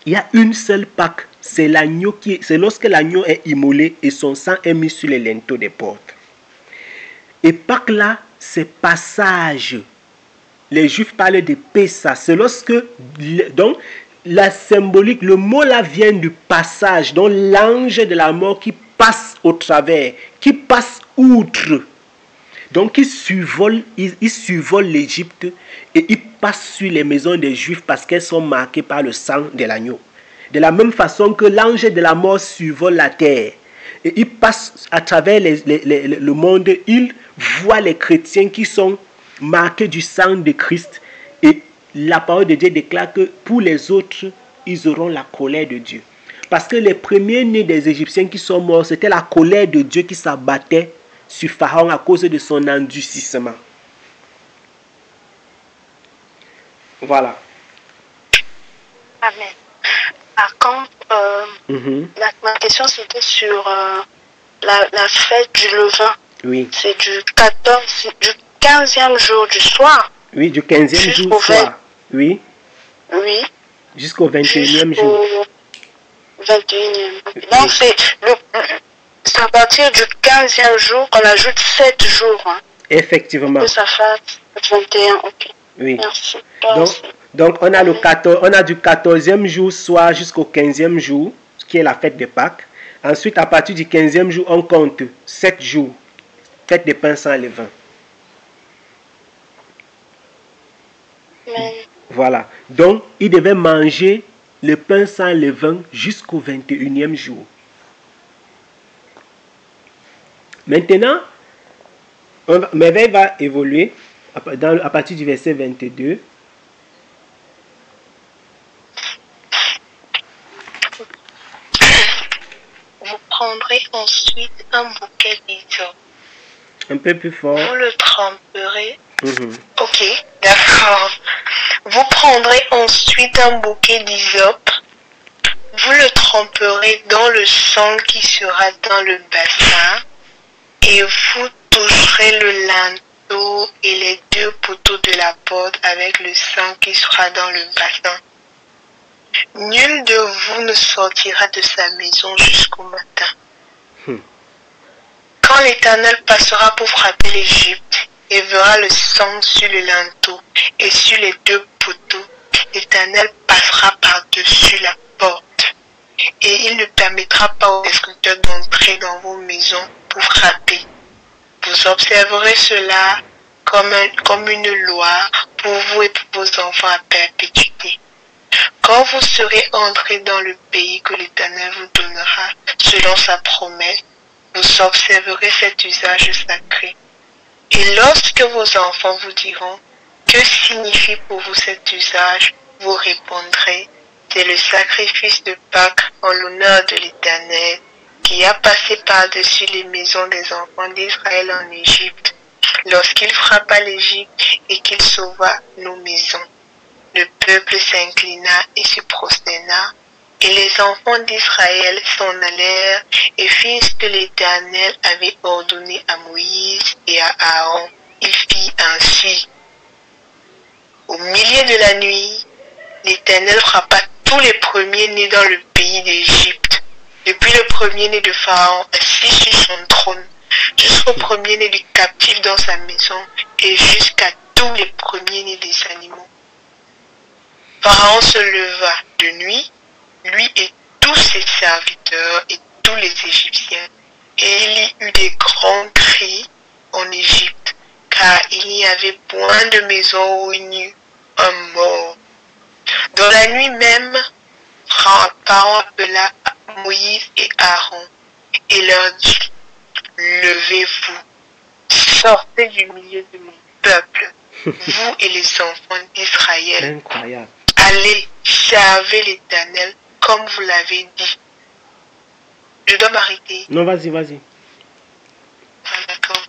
Il y a une seule Pâque. C'est lorsque l'agneau est immolé et son sang est mis sur les linteaux des portes. Et Pâques là, c'est passage. Les Juifs parlent de Pessa. C'est lorsque, donc, la symbolique, le mot là vient du passage. Donc, l'ange de la mort qui passe au travers, qui passe outre. Donc, il survole l'Égypte et il passe sur les maisons des Juifs parce qu'elles sont marquées par le sang de l'agneau. De la même façon que l'ange de la mort survole la terre. Et il passe à travers le monde, il voit les chrétiens qui sont marqués du sang de Christ. Et la parole de Dieu déclare que pour les autres, ils auront la colère de Dieu. Parce que les premiers-nés des Égyptiens qui sont morts, c'était la colère de Dieu qui s'abattait sur Pharaon à cause de son endurcissement. Voilà. Amen. Par contre, ma question c'était sur la fête du levain. Oui. C'est du 15e jour du soir. Oui, du 15e jour soir. Oui. Oui. Jusqu'au 21e jour. 21e. Donc c'est à partir du 15e jour qu'on ajoute 7 jours. Hein, effectivement. que ça fasse 21. Ok. Oui. Merci. Donc on a du 14e jour soir jusqu'au 15e jour, ce qui est la fête de Pâques. Ensuite, à partir du 15e jour, on compte 7 jours. Fête des pains sans levain. Voilà. Donc, il devait manger le pain sans levain jusqu'au 21e jour. Maintenant, Merveille va évoluer à partir du verset 22. Vous prendrez ensuite un bouquet d'hysope. Un peu plus fort. Vous le tremperez. Ok, d'accord. Vous prendrez ensuite un bouquet d'hysope. Vous le tremperez dans le sang qui sera dans le bassin. Et vous toucherez le linteau et les 2 poteaux de la porte avec le sang qui sera dans le bassin. Nul de vous ne sortira de sa maison jusqu'au matin. Quand l'Éternel passera pour frapper l'Égypte et verra le sang sur le linteau et sur les 2 poteaux, l'Éternel passera par-dessus la porte. Et il ne permettra pas aux destructeurs d'entrer dans vos maisons pour frapper. Vous observerez cela comme une loi pour vous et pour vos enfants à perpétuité. Quand vous serez entrés dans le pays que l'Éternel vous donnera, selon sa promesse, vous observerez cet usage sacré. Et lorsque vos enfants vous diront, que signifie pour vous cet usage, vous répondrez, c'est le sacrifice de Pâques en l'honneur de l'Éternel, qui a passé par-dessus les maisons des enfants d'Israël en Égypte, lorsqu'il frappa l'Égypte et qu'il sauva nos maisons. Le peuple s'inclina et se prosterna, et les enfants d'Israël s'en allèrent et firent ce que l'Éternel avait ordonné à Moïse et à Aaron. Il fit ainsi. Au milieu de la nuit, l'Éternel frappa tous les premiers-nés dans le pays d'Égypte, depuis le premier-né de Pharaon assis sur son trône, jusqu'au premier-né du captif dans sa maison, et jusqu'à tous les premiers-nés des animaux. Pharaon se leva de nuit, lui et tous ses serviteurs et tous les Égyptiens, et il y eut des grands cris en Égypte, car il n'y avait point de maison où il n'y eut un mort. Dans la nuit même, Pharaon appela Moïse et Aaron et leur dit, levez-vous, sortez du milieu de mon peuple, vous et les enfants d'Israël. Incroyable. Allez, servez l'Éternel comme vous l'avez dit. Je dois m'arrêter. Non, vas-y. Ah, d'accord.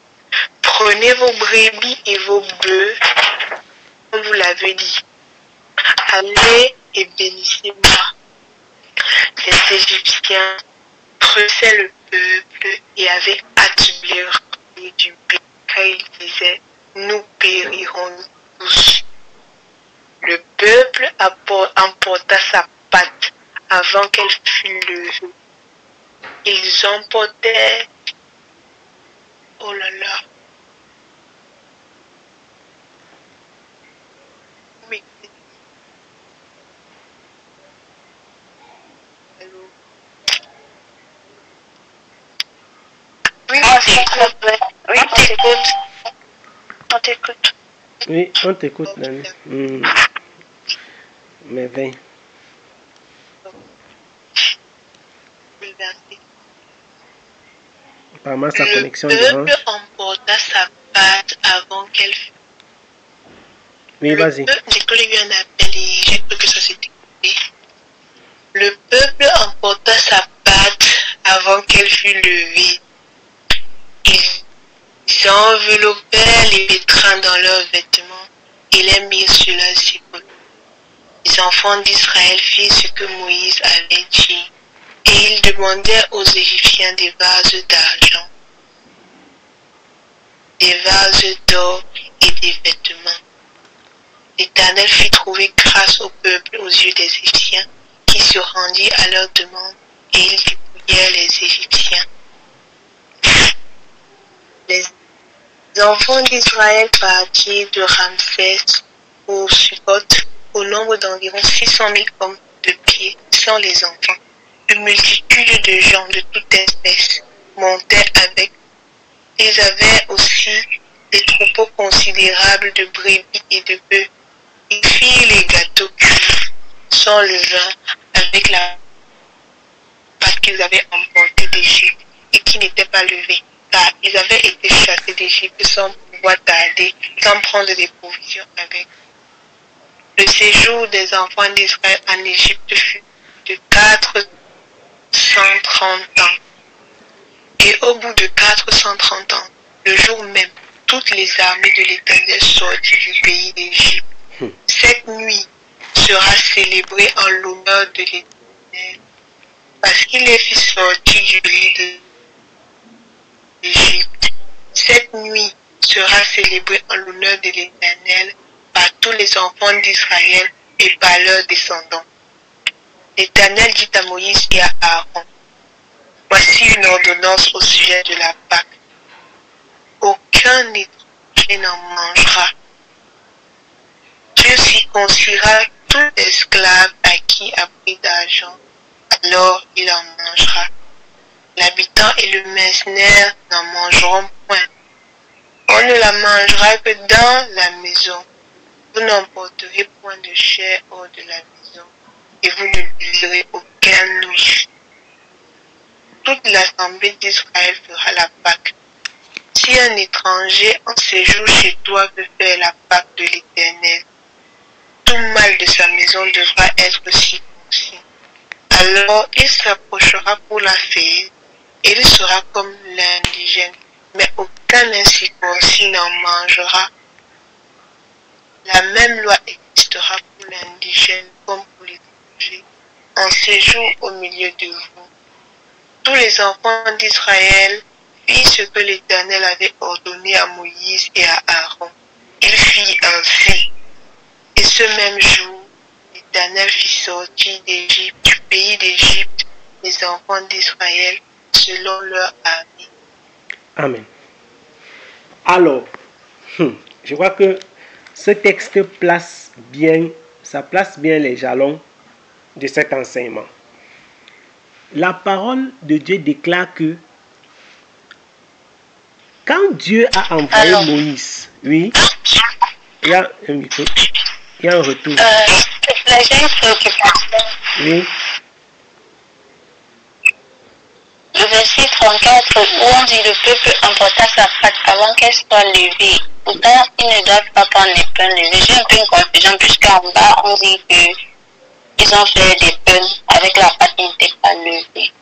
Prenez vos brebis et vos bœufs comme vous l'avez dit. Allez et bénissez-moi. Les Égyptiens pressaient le peuple et avaient attribué du pays, car ils disaient, nous périrons tous. Le peuple emporta sa patte avant qu'elle fût levée. Ils emportaient... Oh là là. Oui. Allô? Oui, on t'écoute. Oui, on t'écoute. On t'écoute. Oui, on t'écoute, Nani. Merveille. Apparemment, sa connexion Le dérange. peuple emporta sa patte avant qu'elle fût. Oui, vas-y. J'ai cru qu'il y a un appel et j'ai cru que ça s'était coupé. Le peuple emporta emporta sa pâte avant qu'elle fût levée. Ils enveloppèrent les pétrins dans leurs vêtements et les mirent sur leurs épaules. Les enfants d'Israël firent ce que Moïse avait dit, et ils demandèrent aux Égyptiens des vases d'argent, des vases d'or et des vêtements. L'Éternel fit trouver grâce au peuple aux yeux des Égyptiens, qui se rendirent à leur demande, et ils dépouillèrent les Égyptiens. Les enfants d'Israël partirent de Ramsès au Sukkot au nombre d'environ 600 000 hommes de pied, sans les enfants. Une multitude de gens de toute espèce montaient avec. Ils avaient aussi des troupeaux considérables de brebis et de bœufs. Ils firent les gâteaux cuits sans levain avec la pâte qu'ils avaient emportée d'Égypte et qui n'était pas levée, car ils avaient été chassés d'Égypte sans pouvoir tarder, sans prendre des provisions avec. Le séjour des enfants d'Israël en Égypte fut de 430 ans. Et au bout de 430 ans, le jour même, toutes les armées de l'Éternel sortirent du pays d'Égypte. Cette nuit sera célébrée en l'honneur de l'Éternel, parce qu'il les fit sortir du pays d'Égypte. Cette nuit sera célébrée en l'honneur de l'Éternel par tous les enfants d'Israël et par leurs descendants. L'Éternel dit à Moïse et à Aaron, voici une ordonnance au sujet de la Pâque. Aucun étranger n'en mangera. Dieu circoncira tout esclave acquis à prix d'argent, alors il en mangera. L'habitant et le mercenaire n'en mangeront point. On ne la mangera que dans la maison. Vous n'emporterez point de chair hors de la maison, et vous ne liserez aucun louche. Toute l'assemblée d'Israël fera la Pâque. Si un étranger en séjour chez toi veut faire la Pâque de l'Éternel, tout mâle de sa maison devra être circoncis. Alors il s'approchera pour la faire, et il sera comme l'indigène, mais aucun incirconcis n'en mangera. La même loi existera pour l'indigène comme pour l'étranger, en séjour au milieu de vous. Tous les enfants d'Israël firent ce que l'Éternel avait ordonné à Moïse et à Aaron. Il fit ainsi. Et ce même jour, l'Éternel fit sortir d'Égypte, du pays d'Égypte, les enfants d'Israël, selon leur armée. Amen. Alors, je crois que ce texte place bien les jalons de cet enseignement. La parole de Dieu déclare que quand Dieu a envoyé Moïse, oui, il y a un micro, il y a un retour. J'ai une préoccupation. Oui. Le verset 34 où on dit le peuple emporta sa pâte avant qu'elle soit levée. Pourtant, ils ne doivent pas prendre les pains levés. J'ai un peu une confusion puisqu'en bas, on dit qu'ils ont fait des pains avec la pâte qui n'était pas levée.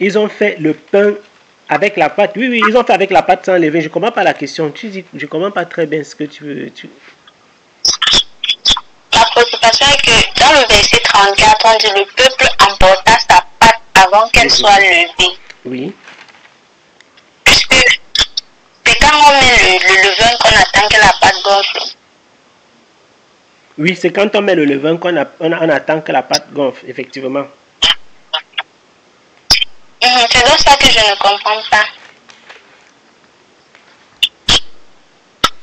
Ils ont fait le pain avec la pâte. Oui, ils ont fait avec la pâte sans lever. Je ne comprends pas la question. Tu dis, je ne comprends pas très bien ce que tu veux. La préoccupation est que dans le verset 34, on dit le peuple emporta sa pâte avant qu'elle soit levée. Oui. Puisque c'est quand on met le levain qu'on attend que la pâte gonfle. Oui, c'est quand on met le levain qu'on attend que la pâte gonfle, effectivement. C'est donc ça que je ne comprends pas.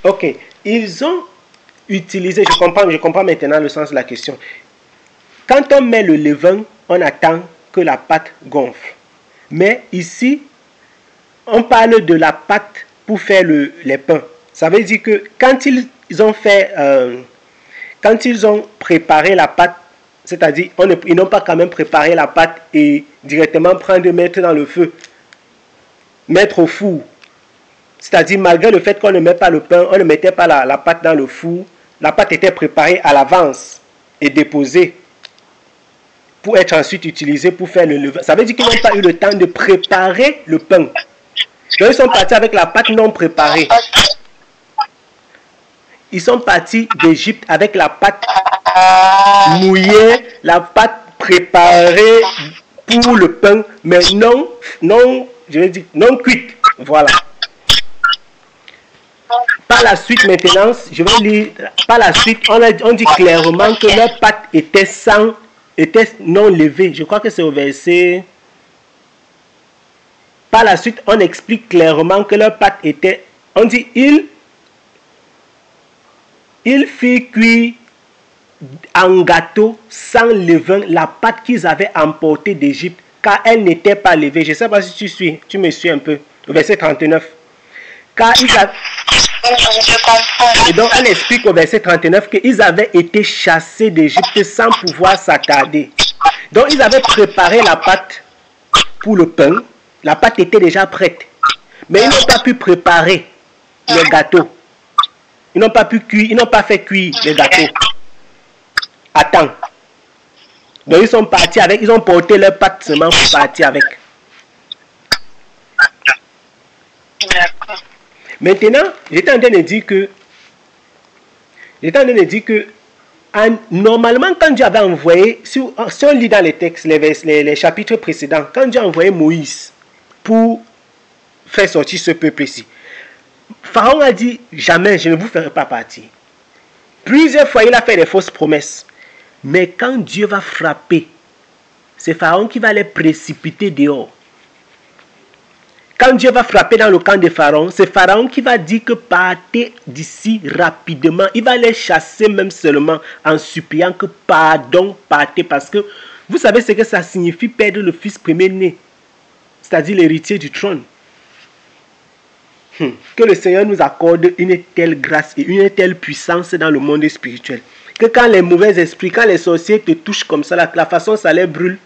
Ok, ils ont utilisé, je comprends maintenant le sens de la question. Quand on met le levain, on attend que la pâte gonfle. Mais ici, on parle de la pâte pour faire les pains. Ça veut dire que quand ils ont préparé la pâte, c'est-à-dire ils n'ont pas quand même préparé la pâte et directement mettre dans le feu, mettre au four. C'est-à-dire malgré le fait qu'on ne met pas le pain, on ne mettait pas la pâte dans le four La pâte était préparée à l'avance et déposée pour être ensuite utilisée pour faire le levain. Ça veut dire qu'ils n'ont pas eu le temps de préparer le pain. Donc ils sont partis avec la pâte non préparée. Ils sont partis d'Égypte avec la pâte mouillée, la pâte préparée pour le pain, mais non cuite. Voilà. Par la suite, maintenant, je vais lire. Par la suite, on dit clairement que leur pâte était non levée. Je crois que c'est au verset. Par la suite, on explique clairement que leur pâte était. On dit il fit cuire en gâteau sans levain la pâte qu'ils avaient emportée d'Égypte, car elle n'était pas levée. Je ne sais pas si tu me suis un peu. Au verset 39. Car Et donc, elle explique au verset 39 qu'ils avaient été chassés d'Égypte sans pouvoir s'attarder. Donc, ils avaient préparé la pâte pour le pain. La pâte était déjà prête. Mais ils n'ont pas pu préparer le gâteau. Ils n'ont pas pu cuire, ils n'ont pas fait cuire les gâteaux à temps. Donc ils sont partis avec, ils ont porté leur pâte seulement pour partir avec. Maintenant, j'étais en train de dire que normalement quand Dieu avait envoyé, si on lit dans les textes, les chapitres précédents, quand Dieu a envoyé Moïse pour faire sortir ce peuple ici, Pharaon a dit, jamais, je ne vous ferai pas partir. Plusieurs fois, il a fait des fausses promesses. Mais quand Dieu va frapper, c'est Pharaon qui va les précipiter dehors. Quand Dieu va frapper dans le camp de Pharaon, c'est Pharaon qui va dire que partez d'ici rapidement. Il va les chasser même seulement en suppliant que pardon, partez. Parce que vous savez ce que ça signifie perdre le fils premier-né, c'est-à-dire l'héritier du trône. Que le Seigneur nous accorde une telle grâce et une telle puissance dans le monde spirituel. Que quand les mauvais esprits, quand les sorciers te touchent comme ça, la façon ça les brûle,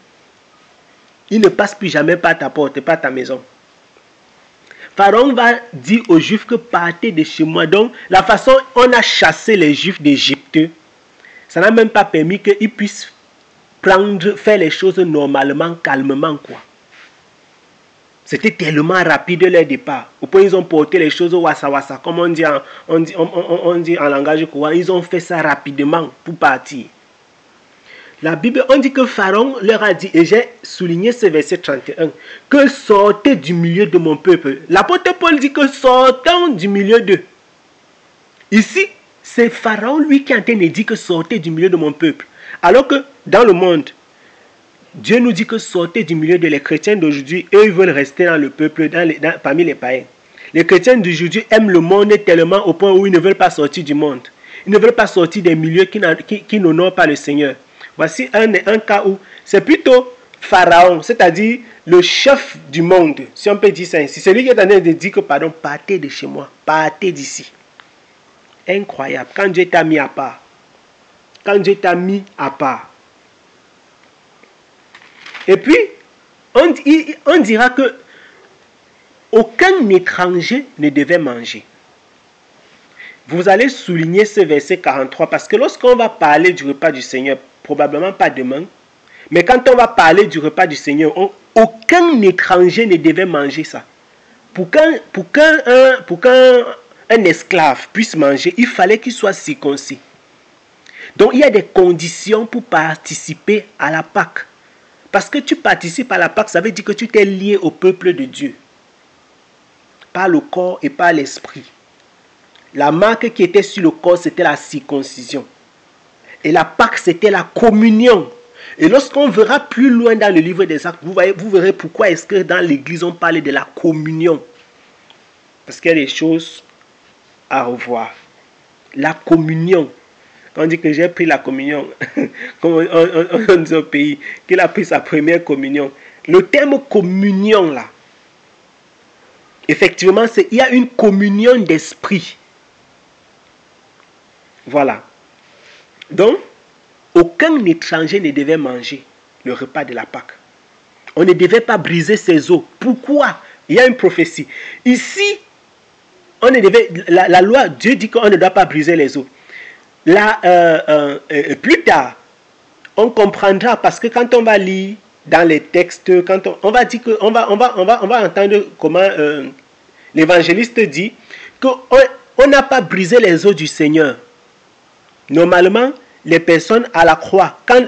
ils ne passent plus jamais par ta porte, par ta maison. Pharaon va dire aux Juifs que partez de chez moi. Donc, la façon dont on a chassé les Juifs d'Égypte, ça n'a même pas permis qu'ils puissent faire les choses normalement, calmement, quoi. C'était tellement rapide leur départ. Au point ils ont porté les choses au wassa-wassa, comme on dit en langage courant. Ils ont fait ça rapidement pour partir. La Bible, on dit que Pharaon leur a dit, et j'ai souligné ce verset 31, que sortez du milieu de mon peuple. L'apôtre Paul dit que sortons du milieu d'eux. Ici, c'est Pharaon lui qui est en train de dire que sortez du milieu de mon peuple. Alors que dans le monde, Dieu nous dit que sortez du milieu de les chrétiens d'aujourd'hui. Eux, ils veulent rester dans le peuple, parmi les païens. Les chrétiens d'aujourd'hui aiment le monde tellement au point où ils ne veulent pas sortir du monde. Ils ne veulent pas sortir des milieux qui n'honorent pas le Seigneur. Voici un cas où c'est plutôt Pharaon, c'est-à-dire le chef du monde, si on peut dire ça ainsi. C'est lui qui est en train de dire que, pardon, partez de chez moi, partez d'ici. Incroyable. Quand Dieu t'a mis à part. Quand Dieu t'a mis à part. Et puis, on dira que aucun étranger ne devait manger. Vous allez souligner ce verset 43 parce que lorsqu'on va parler du repas du Seigneur, probablement pas demain, mais quand on va parler du repas du Seigneur, aucun étranger ne devait manger ça. Pour qu'un esclave puisse manger, il fallait qu'il soit circoncis. Donc il y a des conditions pour participer à la Pâque. Parce que tu participes à la Pâque, ça veut dire que tu t'es lié au peuple de Dieu. Par le corps et par l'esprit. La marque qui était sur le corps, c'était la circoncision. Et la Pâque, c'était la communion. Et lorsqu'on verra plus loin dans le livre des Actes, vous verrez pourquoi est-ce que dans l'église, on parle de la communion. Parce qu'il y a des choses à revoir. La communion. Quand on dit que j'ai pris la communion, comme on dit au pays, qu'il a pris sa première communion. Le terme communion là, effectivement, il y a une communion d'esprit. Voilà. Donc, aucun étranger ne devait manger le repas de la Pâque. On ne devait pas briser ses os. Pourquoi? Il y a une prophétie. Ici, la loi, Dieu dit qu'on ne doit pas briser les os. là, plus tard, on comprendra parce que quand on va lire dans les textes, quand on va dire que on va entendre comment l'évangéliste dit qu'on n'a pas brisé les os du Seigneur. Normalement, les personnes à la croix, quand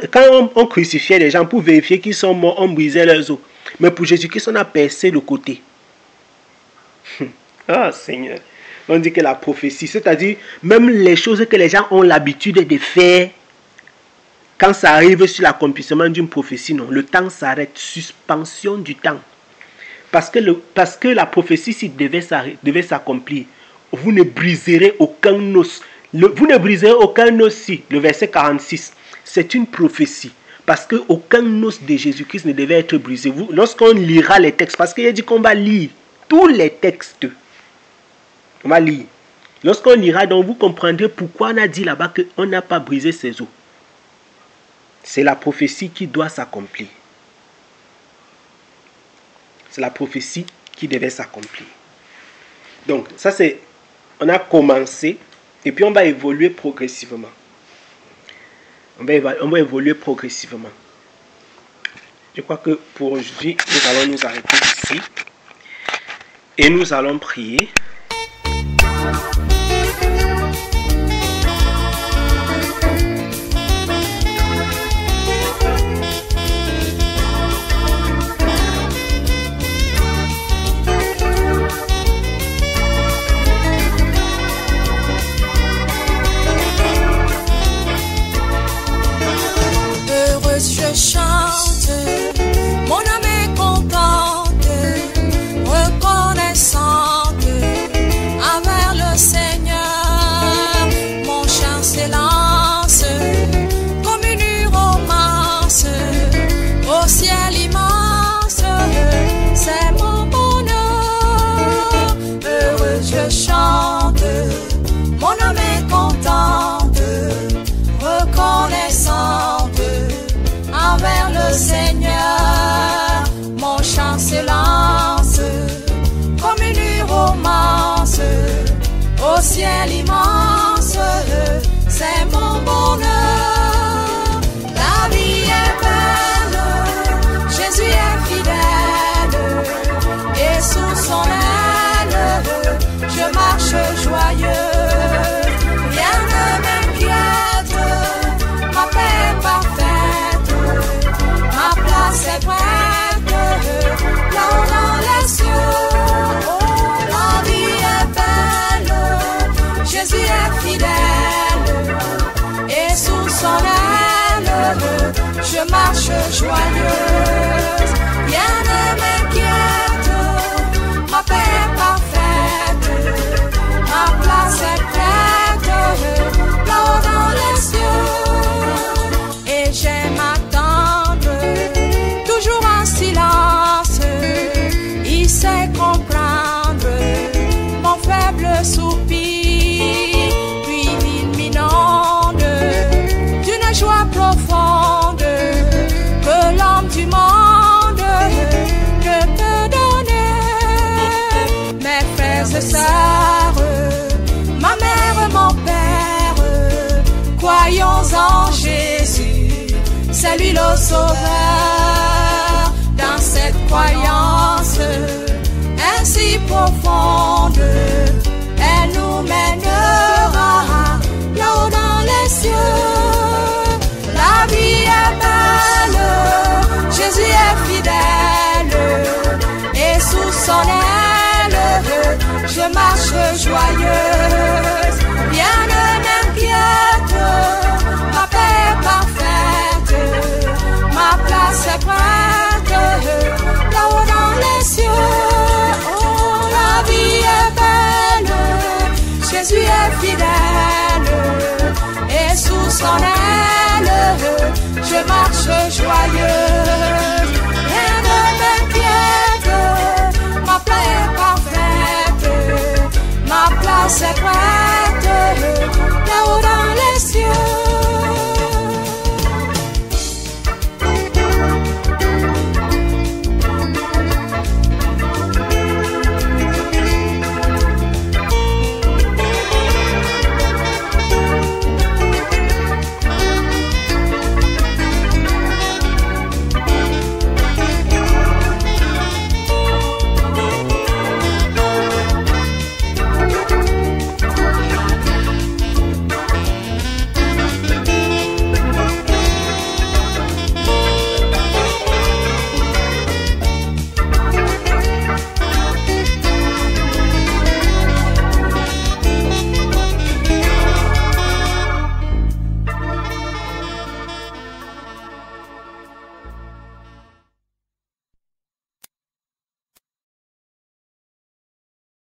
on crucifiait les gens pour vérifier qu'ils sont morts, on brisait leurs os. Mais pour Jésus-Christ, on a percé le côté. Ah Seigneur, on dit que la prophétie, c'est-à-dire même les choses que les gens ont l'habitude de faire, quand ça arrive sur l'accomplissement d'une prophétie, non, le temps s'arrête, suspension du temps. Parce que la prophétie, si devait s'accomplir, vous ne briserez aucun os. Vous ne briserez aucun os si, le verset 46, c'est une prophétie. Parce qu'aucun os de Jésus-Christ ne devait être brisé. Lorsqu'on lira les textes, parce qu'il a dit qu'on va lire tous les textes. On va lire. Lorsqu'on lira, donc vous comprendrez pourquoi on a dit là-bas qu'on n'a pas brisé ses os. C'est la prophétie qui doit s'accomplir. C'est la prophétie qui devait s'accomplir. Donc, ça c'est... On a commencé et puis on va évoluer progressivement. On va évoluer progressivement. Je crois que pour aujourd'hui, nous allons nous arrêter ici. Et nous allons prier. Je chante, mon âme est contente, reconnaissante envers le Seigneur. Mon chant s'élance comme une romance au ciel immense. C'est mon bonheur. Heureux je chante, mon âme est contente, reconnaissante envers le Seigneur. Mon chant s'élance comme une romance au ciel immense. C'est mon bonheur. La vie est belle, Jésus est fidèle, et sous son aile je marche joyeux. Rien ne m'inquiète, ma paix est parfaite, ma place est prête, là-haut dans les cieux. Oh, la vie est belle, Jésus est fidèle, et sous son aile, je marche joyeuse. Rien ne m'inquiète, ma paix est parfaite, ma place est prête, là-haut dans les cieux. Et j'aime attendre, toujours en silence, il sait comprendre mon faible soupir, puis il m'inonde d'une joie profonde que l'homme du monde ne peut donner. Mes frères et sœurs, ma mère, mon père, croyons en Jésus, c'est lui le sauveur. Dans cette croyance ainsi profonde, elle nous mènera là-haut dans les cieux. La vie est belle, Jésus est fidèle, et sous son aile, je marche joyeuse. Rien ne m'inquiète, ma paix est parfaite, ma place est prête, là-haut dans les cieux. Oh, la vie est belle, Jésus est fidèle, et sous son aile, je marche joyeuse. Rien ne m'inquiète, ma paix est parfaite, ma place est prête, là-haut dans les cieux.